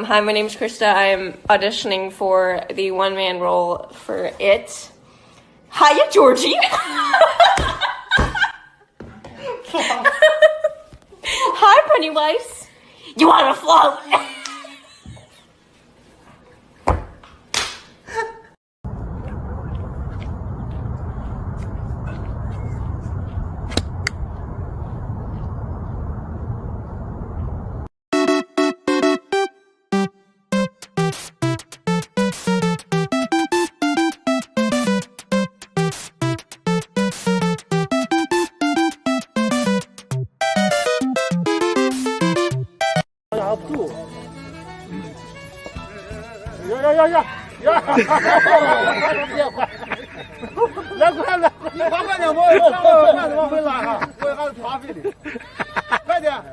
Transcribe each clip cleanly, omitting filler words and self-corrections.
Hi, my name's Krista. I'm auditioning for the one-man role for It. Hiya, Georgie. Hi, Pennywise. You want to float?呀！别快，来快来！你快快点，往回拉哈，我还是花费的，快点！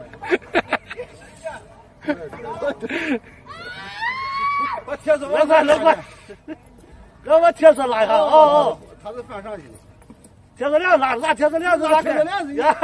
把铁丝来快，让把铁丝拉一下哦。他是放上去的，铁丝链拉铁丝链子拉开。哎呀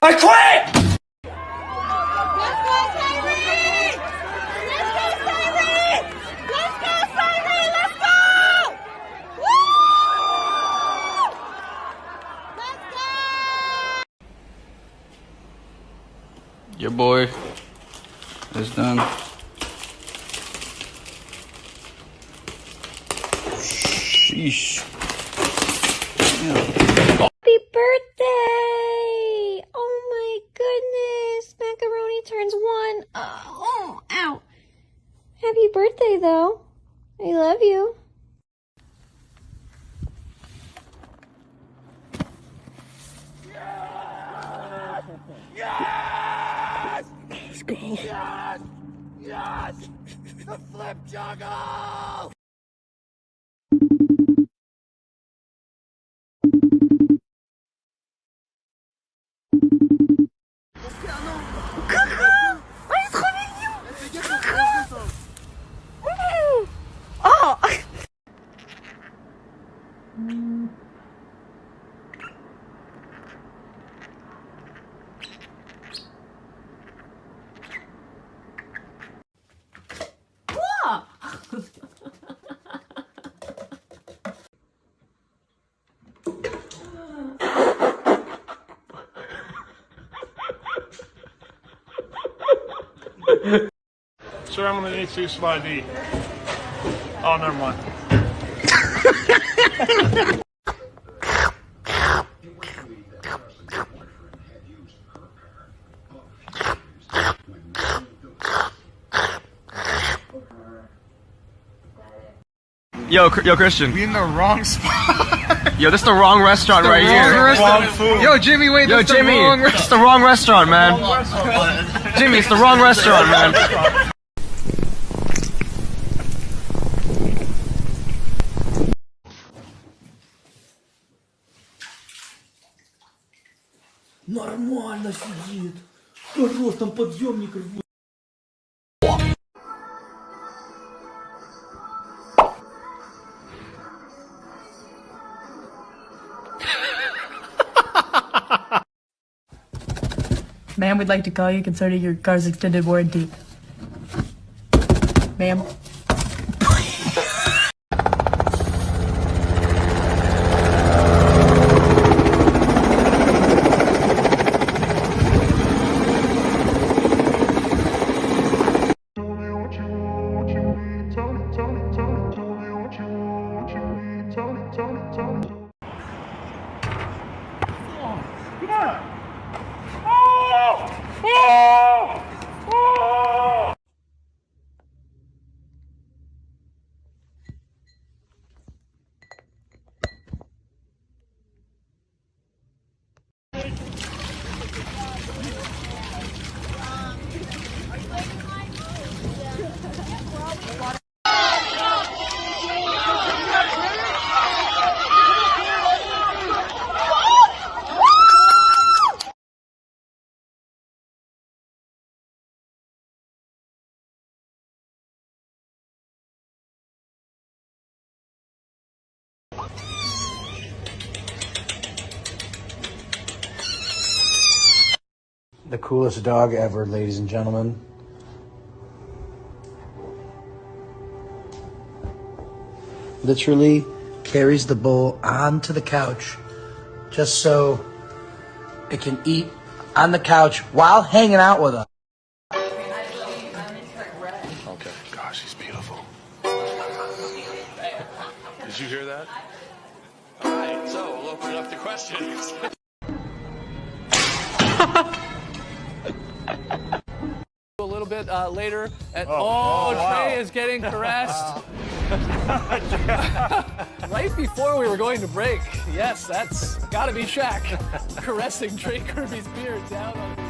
！I quit! Your boy is done. Sheesh. Yeah. Happy birthday! Oh my goodness! Macaroni turns 1. Oh, ow! Happy birthday, though. I love you. Sir, I'm gonna need to see some ID. Oh, never mind. Yo, Christian. We in the wrong spot. Yo, this is the wrong restaurant right here. Wrong food. Yo, Jimmy, wait. Yo, Jimmy, it's the wrong restaurant, man. Jimmy, it's the wrong restaurant, man. Нормально сидит. Хорош, там подъемник рвет. Ma'am, we'd like to call you concerning your car's extended warranty. Ma'am. The coolest dog ever, ladies and gentlemen. Literally carries the bowl onto the couch just so it can eat on the couch while hanging out with us. Okay. Gosh, she's beautiful. Did you hear that? All right, so we'll open it up to questions. A little bit later, Trey is getting caressed. Right before we were going to break. Yes, that's gotta be Shaq caressing Trey Kirby's beard down on the